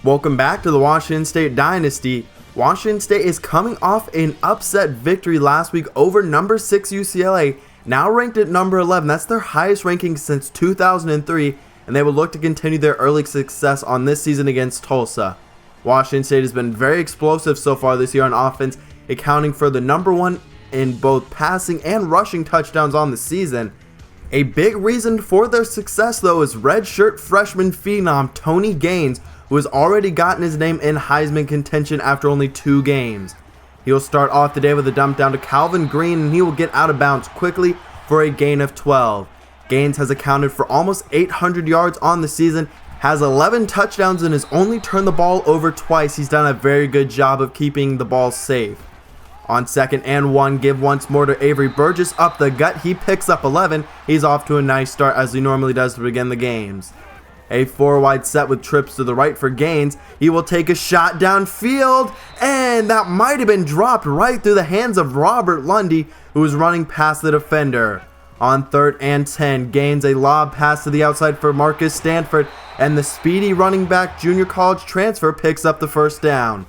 Welcome back to the Washington State Dynasty. Washington State is coming off an upset victory last week over number 6 UCLA, now ranked at number 11. That's their highest ranking since 2003, and they will look to continue their early success on this season against Tulsa. Washington State has been very explosive so far this year on offense, accounting for the number 1 in both passing and rushing touchdowns on the season. A big reason for their success, though, is redshirt freshman phenom Tony Gaines, who has already gotten his name in Heisman contention after only 2 games. He will start off the day with a dump down to Calvin Green, and he will get out of bounds quickly for a gain of 12. Gaines has accounted for almost 800 yards on the season, has 11 touchdowns, and has only turned the ball over twice. He's done a very good job of keeping the ball safe. On 2nd and 1, give once more to Avery Burgess up the gut. He picks up 11. He's off to a nice start as he normally does to begin the games. A 4-wide set with trips to the right for Gaines. He will take a shot downfield, and that might have been dropped right through the hands of Robert Lundy, who was running past the defender. On 3rd and 10, Gaines a lob pass to the outside for Marcus Stanford, and the speedy running back junior college transfer picks up the first down.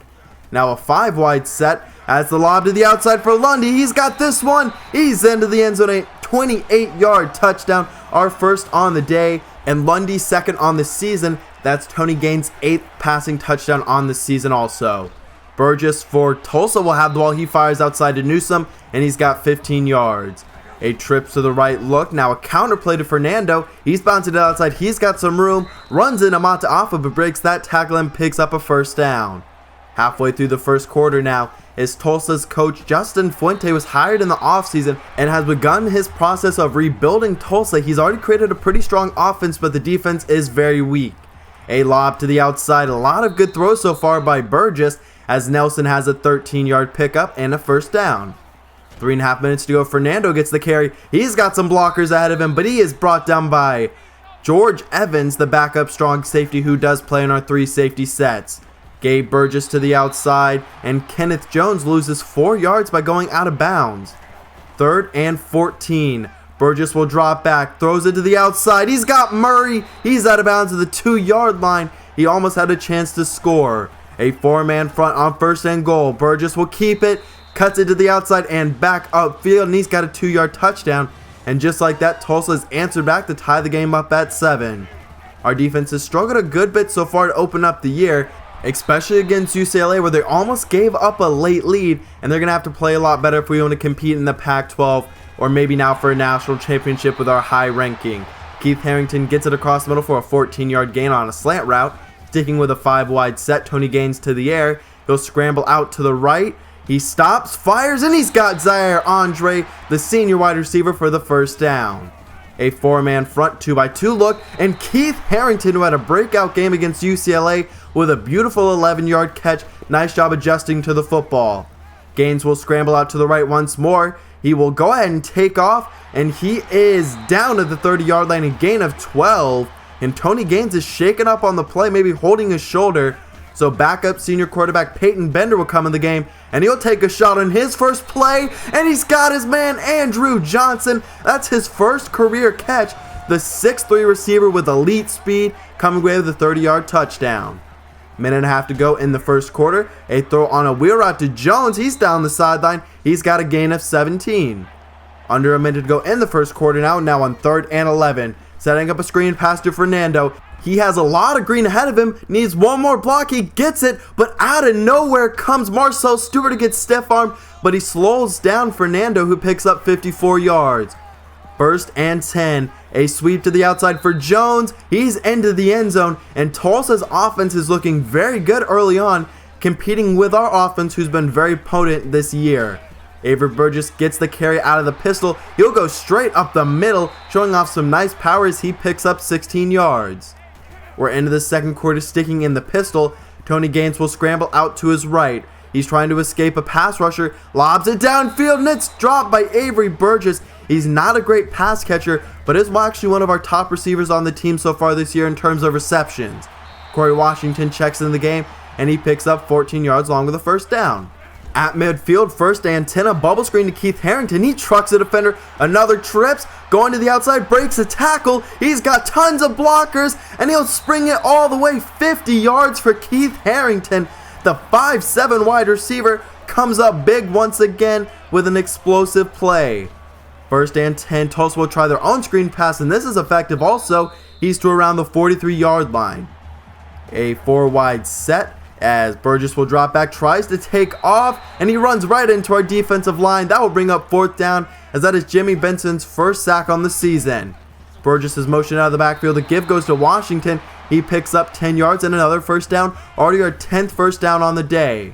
Now a 5-wide set as the lob to the outside for Lundy. He's got this one. He's into the end zone, a 28-yard touchdown, our first on the day, and Lundy's second on the season. That's Tony Gaines' 8th passing touchdown on the season also. Burgess for Tulsa will have the ball. He fires outside to Newsome, and he's got 15 yards. A trip to the right look. Now a counter play to Fernando. He's bouncing it outside. He's got some room. Runs in Amata Alpha, but breaks that tackle and picks up a first down. Halfway through the first quarter now, as Tulsa's coach Justin Fuente was hired in the offseason and has begun his process of rebuilding Tulsa. He's already created a pretty strong offense, but the defense is very weak. A lob to the outside. A lot of good throws so far by Burgess, as Nelson has a 13-yard pickup and a first down. 3.5 minutes to go. Fernando gets the carry. He's got some blockers ahead of him, but he is brought down by George Evans, the backup strong safety who does play in our 3 safety sets. Gabe Burgess to the outside, and Kenneth Jones loses 4 yards by going out of bounds. 3rd and 14. Burgess will drop back, throws it to the outside. He's got Murray. He's out of bounds at the 2-yard line. He almost had a chance to score. A 4-man front on 1st and goal. Burgess will keep it, cuts it to the outside and back upfield, and he's got a 2-yard touchdown. And just like that, Tulsa has answered back to tie the game up at 7. Our defense has struggled a good bit so far to open up the year, especially against UCLA, where they almost gave up a late lead, and they're going to have to play a lot better if we want to compete in the Pac-12, or maybe now for a national championship with our high ranking. Keith Harrington gets it across the middle for a 14-yard gain on a slant route. Sticking with a 5-wide set, Tony Gaines to the air. He'll scramble out to the right. He stops, fires, and he's got Zaire Andre, the senior wide receiver, for the first down. A 4-man front 2x2 look, and Keith Harrington, who had a breakout game against UCLA with a beautiful 11-yard catch. Nice job adjusting to the football. Gaines will scramble out to the right once more. He will go ahead and take off, and he is down at the 30-yard line, a gain of 12. And Tony Gaines is shaken up on the play, maybe holding his shoulder. So backup senior quarterback Peyton Bender will come in the game, and he'll take a shot on his first play, and he's got his man Andrew Johnson. That's his first career catch. The 6'3" receiver with elite speed coming away with a 30-yard touchdown. Minute and a half to go in the first quarter. A throw on a wheel route to Jones. He's down the sideline. He's got a gain of 17. Under a minute to go in the first quarter now on 3rd and 11. Setting up a screen pass to Fernando. He has a lot of green ahead of him, needs one more block, he gets it, but out of nowhere comes Marcel Stewart to get stiff arm, but he slows down Fernando, who picks up 54 yards. 1st and 10, a sweep to the outside for Jones. He's into the end zone, and Tulsa's offense is looking very good early on, competing with our offense, who's been very potent this year. Avery Burgess gets the carry out of the pistol. He'll go straight up the middle, showing off some nice power as he picks up 16 yards. We're into the second quarter, sticking in the pistol. Tony Gaines will scramble out to his right. He's trying to escape a pass rusher, lobs it downfield, and it's dropped by Avery Burgess. He's not a great pass catcher, but is actually one of our top receivers on the team so far this year in terms of receptions. Corey Washington checks in the game, and he picks up 14 yards along with a first down. At midfield, first and 10, a bubble screen to Keith Harrington. He trucks a defender, another trips, going to the outside, breaks a tackle. He's got tons of blockers, and he'll spring it all the way 50 yards for Keith Harrington. The 5'7" wide receiver comes up big once again with an explosive play. First and 10, Tulsa will try their own screen pass, and this is effective also. He's to around the 43-yard line. A 4-wide set as Burgess will drop back, tries to take off, and he runs right into our defensive line. That will bring up 4th down, as that is Jimmy Benson's first sack on the season. Burgess is motioned out of the backfield. The give goes to Washington. He picks up 10 yards and another first down. Already our 10th first down on the day.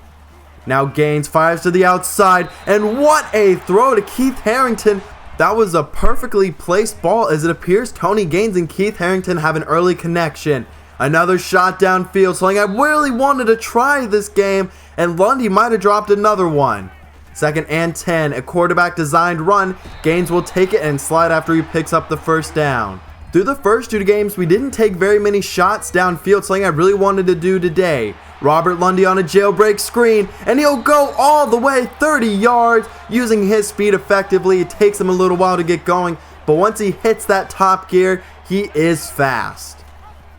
Now Gaines fires to the outside, and what a throw to Keith Harrington. That was a perfectly placed ball, as it appears Tony Gaines and Keith Harrington have an early connection. Another shot downfield, something I really wanted to try this game, and Lundy might have dropped another one. Second and 10, a quarterback designed run. Gaines will take it and slide after he picks up the first down. Through the first 2 games, we didn't take very many shots downfield, something I really wanted to do today. Robert Lundy on a jailbreak screen, and he'll go all the way 30 yards using his speed effectively. It takes him a little while to get going, but once he hits that top gear, he is fast.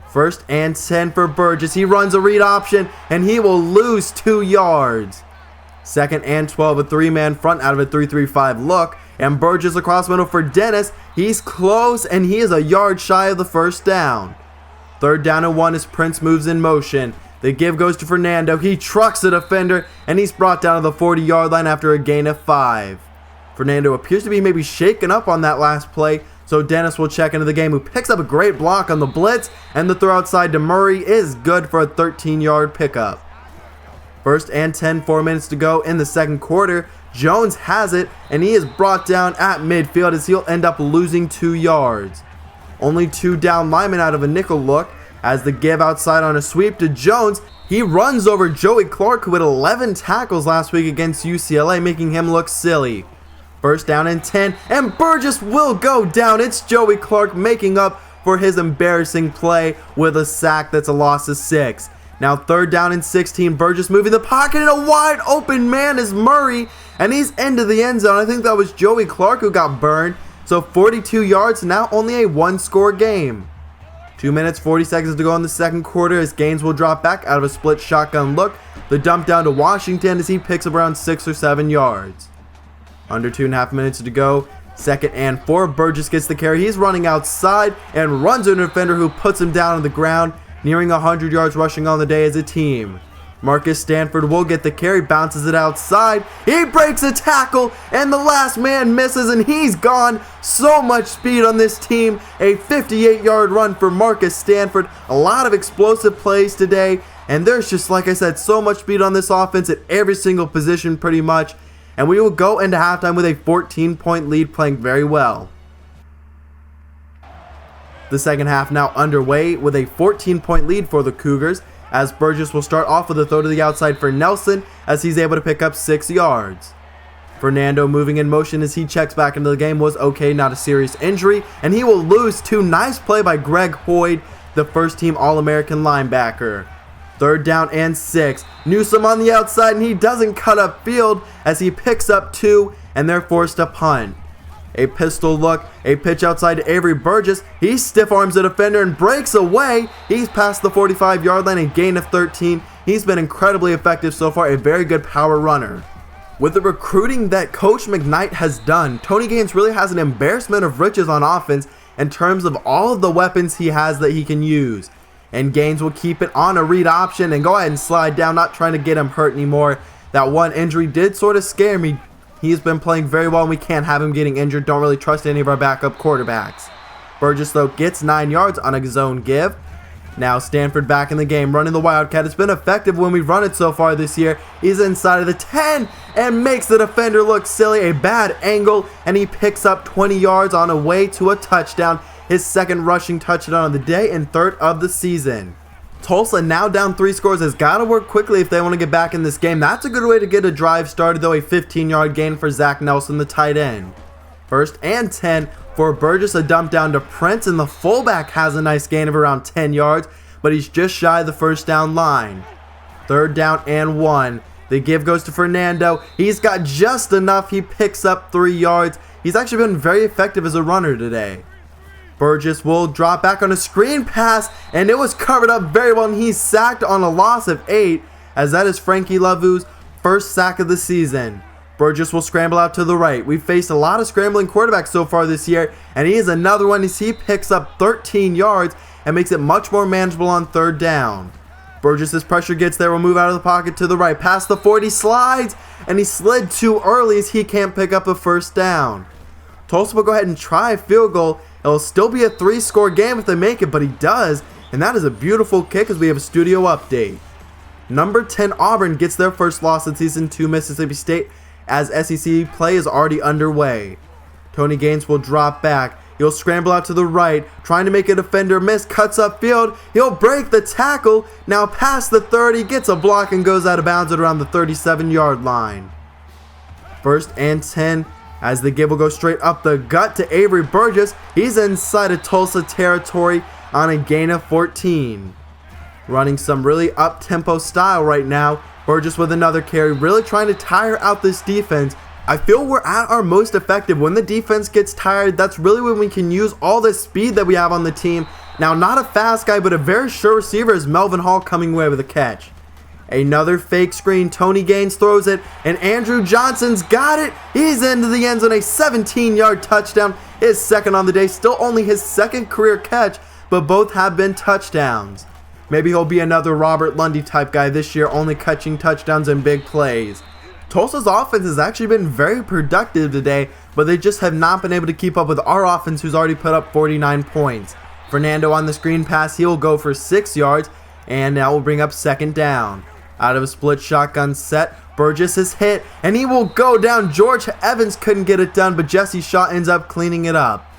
First and 10 for Burgess. He runs a read option, and he will lose 2 yards. Second and 12, a 3-man front out of a 3-3-5 look, and Burgess across middle for Dennis. He's close, and he is a yard shy of the first down. Third down and 1 as Prince moves in motion. The give goes to Fernando. He trucks the defender, and he's brought down to the 40-yard line after a gain of 5. Fernando appears to be maybe shaken up on that last play, so Dennis will check into the game, who picks up a great block on the blitz, and the throw outside to Murray is good for a 13-yard pickup. First and 10, 4 minutes to go in the second quarter. Jones has it, and he is brought down at midfield as he'll end up losing 2 yards. Only 2 down linemen out of a nickel look, as the give outside on a sweep to Jones. He runs over Joey Clark, who had 11 tackles last week against UCLA, making him look silly. First down and 10, and Burgess will go down. It's Joey Clark making up for his embarrassing play with a sack that's a loss of 6. Now third down and 16, Burgess moving the pocket, and a wide open man is Murray, and he's into the end zone. I think that was Joey Clark who got burned. So 42 yards, now only a 1-score game. 2 minutes, 40 seconds to go in the second quarter as Gaines will drop back out of a split shotgun look. The dump down to Washington as he picks up around 6 or 7 yards. Under 2.5 minutes to go. Second and 4. Burgess gets the carry. He's running outside and runs into a defender who puts him down on the ground. Nearing 100 yards rushing on the day as a team. Marcus Stanford will get the carry. Bounces it outside. He breaks a tackle. And the last man misses. And he's gone. So much speed on this team. A 58-yard run for Marcus Stanford. A lot of explosive plays today. And there's just, like I said, so much speed on this offense at every single position pretty much. And we will go into halftime with a 14-point lead, playing very well. The second half now underway with a 14-point lead for the Cougars, as Burgess will start off with a throw to the outside for Nelson as he's able to pick up 6 yards. Fernando moving in motion as he checks back into the game was okay, not a serious injury, and he will lose 2. Nice play by Greg Hoyd, the first-team All-American linebacker. Third down and 6. Newsome on the outside, and he doesn't cut up field as he picks up 2, and they're forced to punt. A pistol look, a pitch outside to Avery Burgess. He stiff arms the defender and breaks away. He's past the 45-yard line, a gain of 13. He's been incredibly effective so far, a very good power runner. With the recruiting that Coach McKnight has done, Tony Gaines really has an embarrassment of riches on offense in terms of all of the weapons he has that he can use. And Gaines will keep it on a read option and go ahead and slide down, not trying to get him hurt anymore. That one injury did sort of scare me. He's been playing very well, and we can't have him getting injured. Don't really trust any of our backup quarterbacks. Burgess, though, gets 9 yards on a zone give. Now Stanford back in the game, running the Wildcat. It's been effective when we've run it so far this year. He's inside of the 10 and makes the defender look silly. A bad angle, and he picks up 20 yards on a way to a touchdown. His second rushing touchdown of the day and third of the season. Tulsa, now down 3 scores, has got to work quickly if they want to get back in this game. That's a good way to get a drive started, though. A 15-yard gain for Zach Nelson, the tight end. First and 10 for Burgess, a dump down to Prince, and the fullback has a nice gain of around 10 yards, but he's just shy of the first down line. Third down and 1. The give goes to Fernando. He's got just enough. He picks up 3 yards. He's actually been very effective as a runner today. Burgess will drop back on a screen pass, and it was covered up very well, and he's sacked on a loss of 8, as that is Frankie Lavu's first sack of the season. Burgess will scramble out to the right. We've faced a lot of scrambling quarterbacks so far this year, and he is another one as he picks up 13 yards and makes it much more manageable on 3rd down. Burgess's pressure gets there, will move out of the pocket to the right, past the 40, slides, and he slid too early as he can't pick up a 1st down. Tulsa will go ahead and try a field goal. It'll still be a 3-score game if they make it, but he does, and that is a beautiful kick as we have a studio update. Number 10 Auburn gets their first loss in Season 2 Mississippi State as SEC play is already underway. Tony Gaines will drop back. He'll scramble out to the right, trying to make a defender miss, cuts upfield. He'll break the tackle, now past the 30, gets a block and goes out of bounds at around the 37-yard line. 1st and 10 as the give will go straight up the gut to Avery Burgess. He's inside of Tulsa territory on a gain of 14. Running some really up-tempo style right now. Burgess with another carry, really trying to tire out this defense. I feel we're at our most effective when the defense gets tired. That's really when we can use all the speed that we have on the team. Now, not a fast guy, but a very sure receiver is Melvin Hall coming away with a catch. Another fake screen. Tony Gaines throws it, and Andrew Johnson's got it. He's into the end zone, a 17-yard touchdown. His 2nd on the day, still only his 2nd career catch, but both have been touchdowns. Maybe he'll be another Robert Lundy type guy this year, only catching touchdowns and big plays. Tulsa's offense has actually been very productive today, but they just have not been able to keep up with our offense, who's already put up 49 points. Fernando on the screen pass, he'll go for 6 yards, and now will bring up 2nd down. Out of a split shotgun set, Burgess is hit, and he will go down. George Evans couldn't get it done, but Jesse Shaw ends up cleaning it up.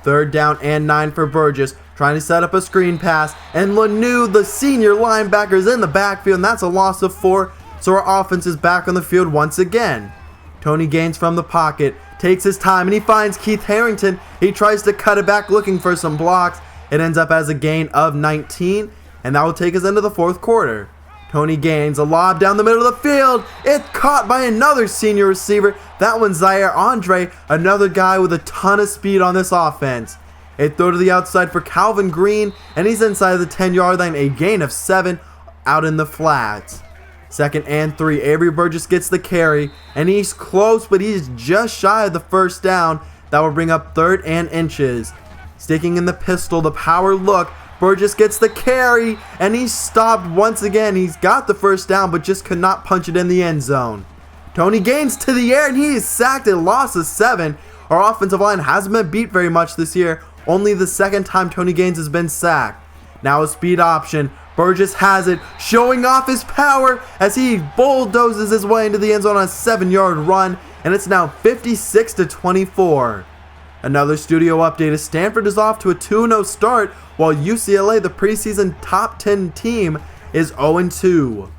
3rd down and 9 for Burgess, trying to set up a screen pass, and Lanu, the senior linebacker, is in the backfield, and that's a loss of 4. So our offense is back on the field once again. Tony Gaines from the pocket takes his time, and he finds Keith Harrington. He tries to cut it back looking for some blocks. It ends up as a gain of 19, and that will take us into the 4th quarter. Tony Gaines, a lob down the middle of the field. It's caught by another senior receiver. That one's Zaire Andre, another guy with a ton of speed on this offense. A throw to the outside for Calvin Green, and he's inside the 10-yard line, a gain of 7 out in the flats. 2nd and 3, Avery Burgess gets the carry, and he's close, but he's just shy of the 1st down. That will bring up 3rd and inches. Sticking in the pistol, the power look, Burgess gets the carry, and he's stopped once again. He's got the 1st down, but just could not punch it in the end zone. Tony Gaines to the air, and he is sacked at loss of 7. Our offensive line hasn't been beat very much this year. Only the 2nd time Tony Gaines has been sacked. Now a speed option. Burgess has it, showing off his power as he bulldozes his way into the end zone on a 7-yard run, and it's now 56-24. Another studio update as Stanford is off to a 2-0 start, while UCLA, the preseason top 10 team, is 0-2.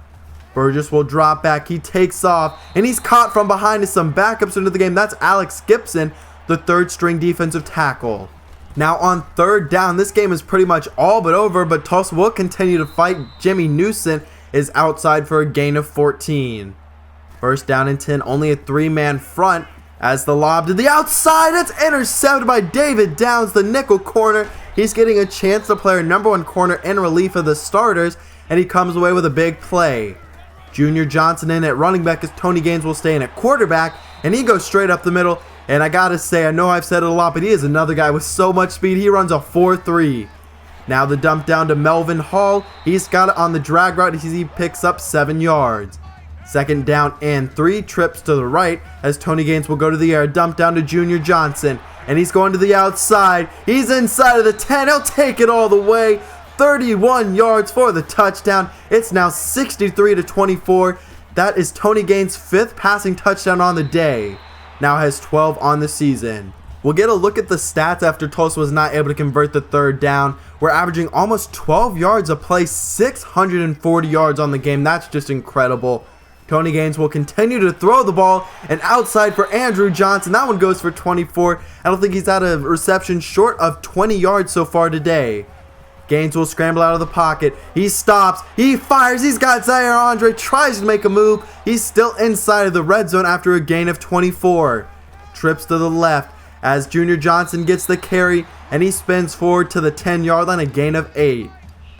Burgess will drop back, he takes off, and he's caught from behind as some backups into the game. That's Alex Gibson, the 3rd-string defensive tackle. Now on 3rd down, this game is pretty much all but over, but Tulsa will continue to fight. Jimmy Newson is outside for a gain of 14. 1st down and 10, only a 3-man front as the lob to the outside. It's intercepted by David Downs, the nickel corner. He's getting a chance to play our #1 corner in relief of the starters, and he comes away with a big play. Junior Johnson in at running back as Tony Gaines will stay in at quarterback, and he goes straight up the middle. And I gotta say, I know I've said it a lot, but he is another guy with so much speed. He runs a 4.3. Now the dump down to Melvin Hall. He's got it on the drag route as he picks up 7 yards. 2nd down and 3, trips to the right as Tony Gaines will go to the air. Dump down to Junior Johnson, and he's going to the outside. He's inside of the 10. He'll take it all the way. 31 yards for the touchdown. It's now 63-24. That is Tony Gaines' 5th passing touchdown on the day. Now has 12 on the season. We'll get a look at the stats after Tulsa was not able to convert the 3rd down. We're averaging almost 12 yards a play, 640 yards on the game. That's just incredible. Tony Gaines will continue to throw the ball, and outside for Andrew Johnson. That one goes for 24. I don't think he's had a reception short of 20 yards so far today. Gaines will scramble out of the pocket. He stops. He fires. He's got Zaire Andre. Tries to make a move. He's still inside of the red zone after a gain of 24. Trips to the left as Junior Johnson gets the carry, and he spins forward to the 10-yard line, a gain of 8.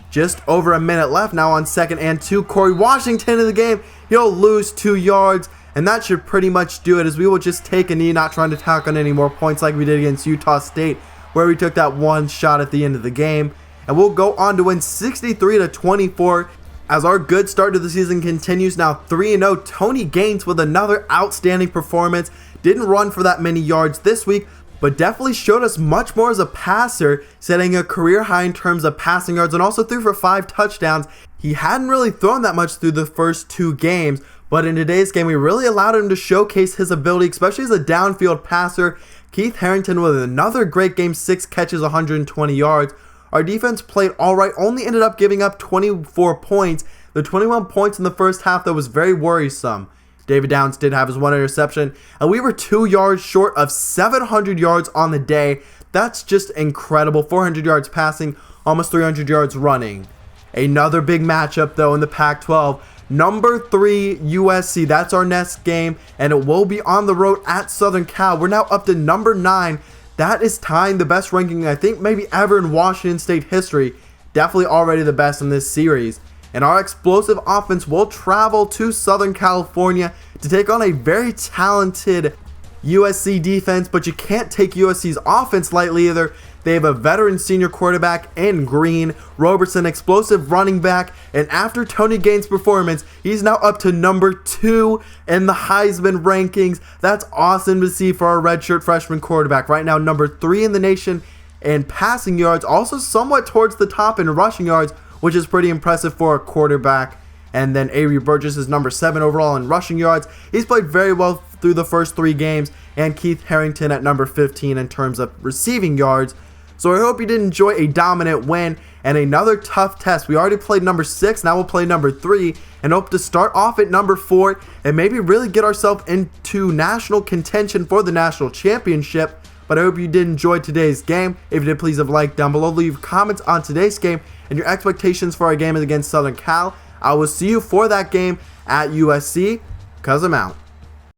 Just over a minute left now on 2nd and 2. Corey Washington in the game. He'll lose 2 yards, and that should pretty much do it, as we will just take a knee, not trying to tack on any more points like we did against Utah State, where we took that one shot at the end of the game. And we'll go on to win 63-24 as our good start to the season continues. Now 3-0, Tony Gaines with another outstanding performance. Didn't run for that many yards this week, but definitely showed us much more as a passer, setting a career high in terms of passing yards, and also threw for 5 touchdowns. He hadn't really thrown that much through the first 2 games, but in today's game, we really allowed him to showcase his ability, especially as a downfield passer. Keith Harrington with another great game, 6 catches, 120 yards. Our defense played alright, only ended up giving up 24 points. The 21 points in the first half, that was very worrisome. David Downs did have his 1 interception, and we were 2 yards short of 700 yards on the day. That's just incredible. 400 yards passing, almost 300 yards running. Another big matchup, though, in the Pac-12. Number 3 USC, that's our next game, and it will be on the road at Southern Cal. We're now up to number 9. That is tying the best ranking, I think, maybe ever in Washington State history. Definitely already the best in this series. And our explosive offense will travel to Southern California to take on a very talented USC defense, but you can't take USC's offense lightly either. They have a veteran senior quarterback in Green, Robertson, explosive running back, and after Tony Gaines' performance, he's now up to number 2 in the Heisman rankings. That's awesome to see for our redshirt freshman quarterback. Right now, number 3 in the nation in passing yards, also somewhat towards the top in rushing yards, which is pretty impressive for a quarterback. And then Avery Burgess is number 7 overall in rushing yards. He's played very well through the first 3 games, and Keith Harrington at number 15 in terms of receiving yards. So I hope you did enjoy a dominant win and another tough test. We already played number 6, now we'll play number 3, and hope to start off at number 4 and maybe really get ourselves into national contention for the national championship. But I hope you did enjoy today's game. If you did, please have a like down below. Leave comments on today's game and your expectations for our game against Southern Cal. I will see you for that game at USC, 'cause I'm out.